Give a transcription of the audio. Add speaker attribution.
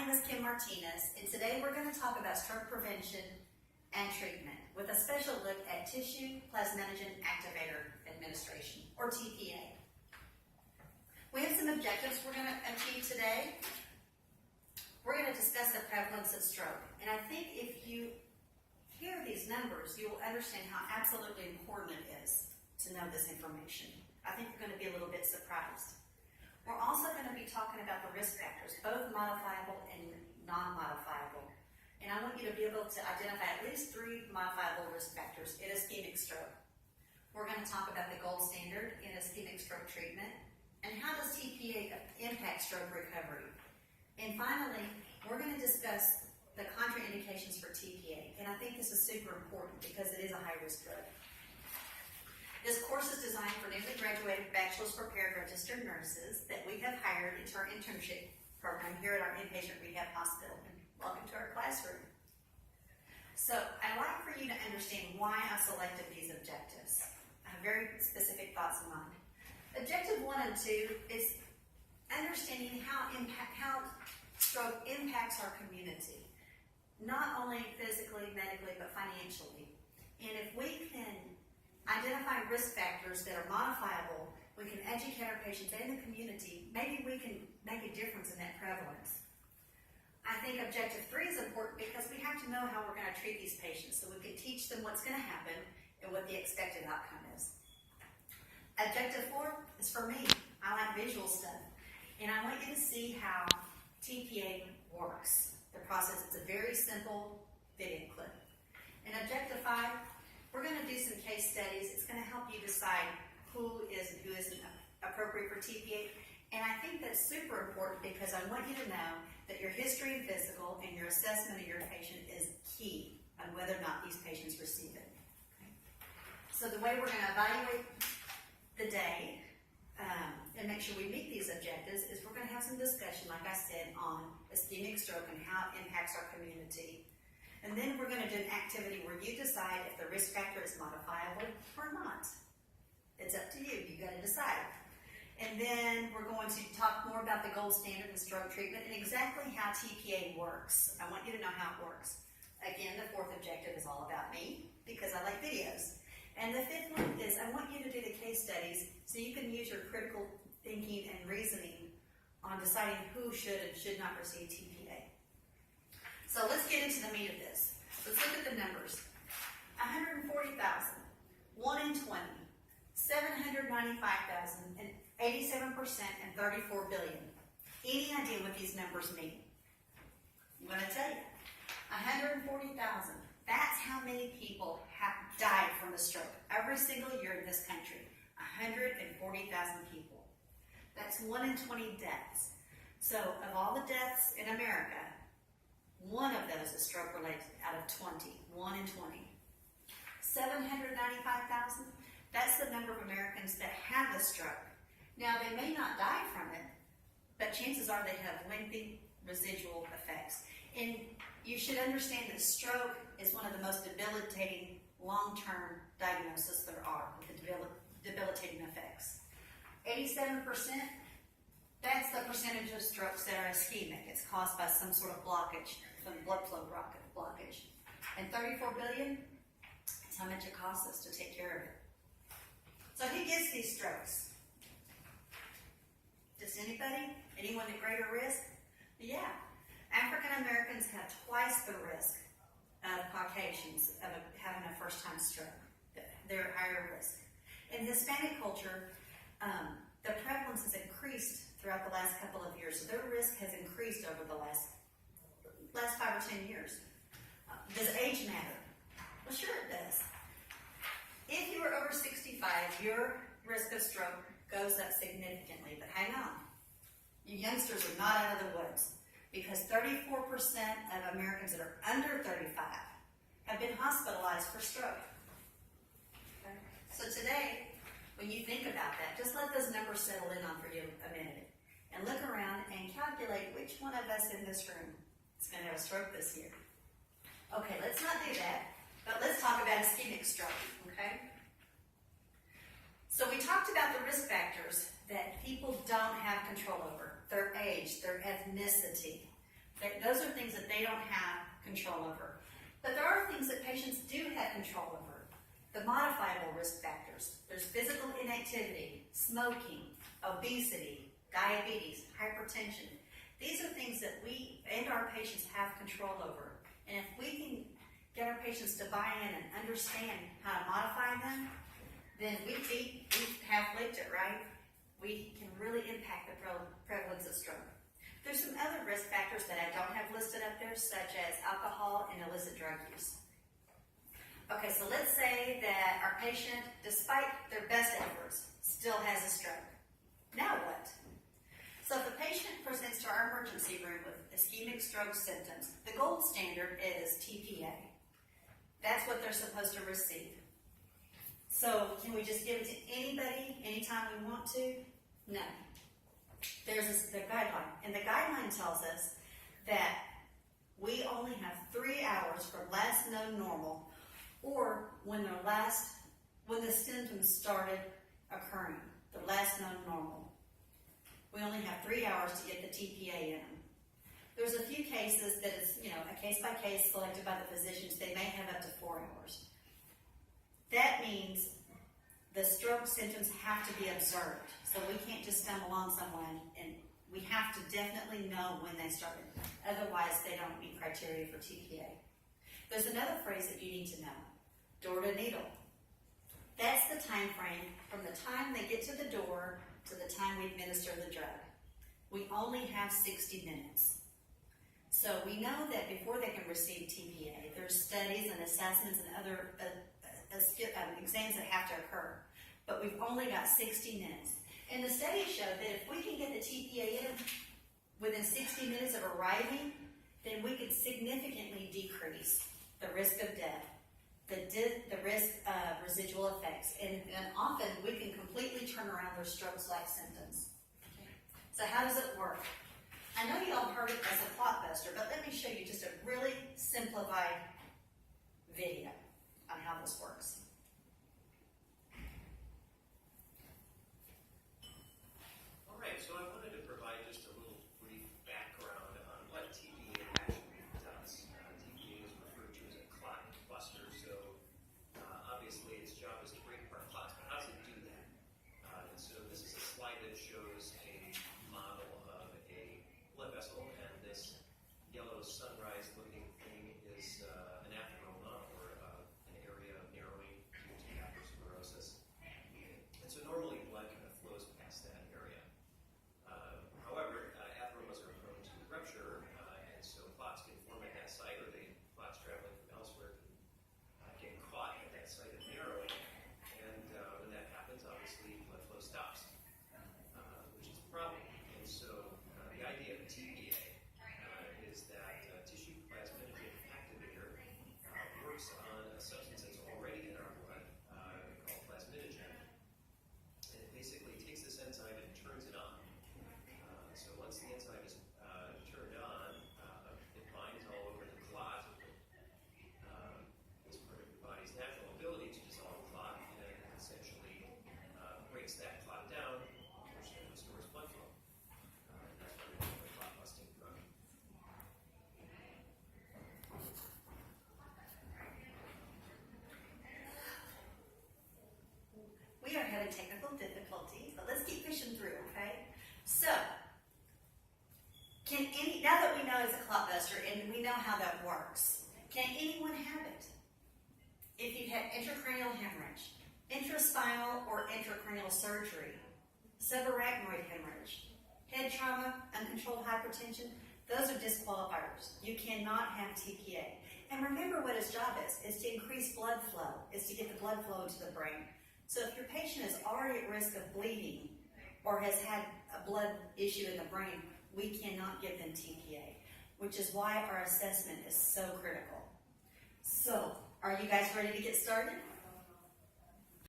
Speaker 1: name is Kim Martinez, and today we're going to talk about stroke prevention and treatment with a special look at tissue plasminogen activator administration, or tPA. We have some objectives we're going to achieve today. We're going to discuss the prevalence of stroke, and I think if you hear these numbers, you will understand how absolutely important it is to know this information. I think you're going to be a little bit surprised. We're also going to be talking about the risk factors, both modifiable and non-modifiable. And I want you to be able to identify at least 3 modifiable risk factors in ischemic stroke. We're going to talk about the gold standard in ischemic stroke treatment, and how does tPA impact stroke recovery. And finally, we're going to discuss the contraindications for tPA. And I think this is super important because it is a high-risk drug. This course is designed for newly graduated bachelor's prepared registered nurses that we have hired into our internship program here at our inpatient rehab hospital. And welcome to our classroom. So I'd like for you to understand why I selected these objectives. I have very specific thoughts in mind. Objective 1 and 2 is understanding how stroke impacts our community, not only physically, medically, but financially. And if we can identify risk factors that are modifiable, we can educate our patients and the community, maybe we can make a difference in that prevalence. I think objective 3 is important because we have to know how we're going to treat these patients so we can teach them what's going to happen and what the expected outcome is. Objective 4 is for me. I like visual stuff. And I want you to see how tPA works. The process, it's a very simple video clip. And objective 5, we're going to do some case studies. It's going to help you decide who is and who isn't appropriate for tPA. And I think that's super important because I want you to know that your history and physical and your assessment of your patient is key on whether or not these patients receive it. Okay? So the way we're going to evaluate the day and make sure we meet these objectives is we're going to have some discussion, like I said, on ischemic stroke and how it impacts our community. And then we're going to do an activity where you decide if the risk factor is modifiable or not. It's up to you. You've got to decide. And then we're going to talk more about the gold standard in stroke treatment and exactly how tPA works. I want you to know how it works. Again, the 4th objective is all about me because I like videos. And the 5th one is I want you to do the case studies so you can use your critical thinking and reasoning on deciding who should and should not receive tPA. So let's get into the meat of this. Let's look at the numbers. 140,000, 1 in 20, 795,000, and 87%, and 34 billion. Any idea what these numbers mean? I'm going to tell you. 140,000. That's how many people have died from a stroke every single year in this country. 140,000 people. That's 1 in 20 deaths. So of all the deaths in America, 1 of those is stroke related out of 20. 1 in 20. 795,000, that's the number of Americans that have a stroke. Now, they may not die from it, but chances are they have lengthy residual effects. And you should understand that stroke is one of the most debilitating long-term diagnoses there are with the debilitating effects. 87%, that's the percentage of strokes that are ischemic. It's caused by some sort of blockage, some blood flow blockage. And 34 billion is how much it costs us to take care of it. So who gets these strokes? Just anybody? Anyone at greater risk? Yeah. African Americans have twice the risk of Caucasians of having a first-time stroke. They're at higher risk. In Hispanic culture, the prevalence has increased throughout the last couple of years. So their risk has increased over the last 5 or 10 years. Does age matter? Well, sure it does. If you are over 65, your risk of stroke goes up significantly. But hang on. You youngsters are not out of the woods because 34% of Americans that are under 35 have been hospitalized for stroke. Okay? So today, when you think about that, just let those numbers settle in on for you a minute and look around and calculate which one of us in this room is going to have a stroke this year. Okay, let's not do that, but let's talk about ischemic stroke, okay? So we talked about the risk factors that people don't have control over, their age, their ethnicity, Those are things that they don't have control over. But there are things that patients do have control over. The modifiable risk factors. There's physical inactivity, smoking, obesity, diabetes, hypertension. These are things that we and our patients have control over. And if we can get our patients to buy in and understand how to modify them, then we have lived it, right? We can really impact the prevalence of stroke. There's some other risk factors that I don't have listed up there, such as alcohol and illicit drug use. Okay, so let's say that our patient, despite their best efforts, still has a stroke. Now what? So if a patient presents to our emergency room with ischemic stroke symptoms, the gold standard is tPA. That's what they're supposed to receive. So can we just give it to anybody, anytime we want to? No. There's the guideline, and the guideline tells us that we only have 3 hours from last known normal, or when the symptoms started occurring, the last known normal. We only have 3 hours to get the tPA in them. There's a few cases that is, a case by case selected by the physicians. They may have up to 4 hours. That means the stroke symptoms have to be observed. So we can't just stumble on someone, and we have to definitely know when they started. Otherwise, they don't meet criteria for tPA. There's another phrase that you need to know, door to needle. That's the time frame from the time they get to the door to the time we administer the drug. We only have 60 minutes. So we know that before they can receive tPA, there's studies and assessments and other exams that have to occur. But we've only got 60 minutes. And the studies show that if we can get the tPA in within 60 minutes of arriving, then we could significantly decrease the risk of death, the risk of residual effects, and often we can completely turn around their strokes-like symptoms. Okay. So how does it work? I know you all heard it as a clot buster, but let me show you just a really simplified video on how this works.
Speaker 2: All right, so I wanted to provide just a little brief background on what tPA actually does. tPA is referred to as a clot buster, so obviously its job is to break apart clots, but how does it do that? And so this is a slide that shows a model of a blood vessel, and this yellow sunrise-looking thing is an atheroma, or an area of narrowing due to atherosclerosis. And so normally blood kind of flows past that area. However, atheromas are prone to rupture, and so clots can form at that site, or clots traveling from elsewhere can get caught at that site of narrowing. And when that happens, obviously blood flow stops, which is a problem. And so the idea of tPA is that tissue plasminogen activator works on a substance that's already in our blood called plasminogen. And it basically takes this enzyme and turns it on. So once the enzyme is turned on, it binds all over the clot. It's part of your body's natural ability to dissolve clot, and essentially breaks that clot down, which then restores blood flow. And that's why we call it a clot busting drug.
Speaker 1: We are having technical difficulties, but let's keep pushing through, okay? So, now that we know it's a clot buster and we know how that works, can anyone have it? If you've had intracranial hemorrhage, intraspinal or intracranial surgery, subarachnoid hemorrhage, head trauma, uncontrolled hypertension, those are disqualifiers. You cannot have tPA. And remember what its job is to increase blood flow, is to get the blood flow into the brain. So if your patient is already at risk of bleeding or has had a blood issue in the brain, we cannot give them tPA, which is why our assessment is so critical. So, are you guys ready to get started?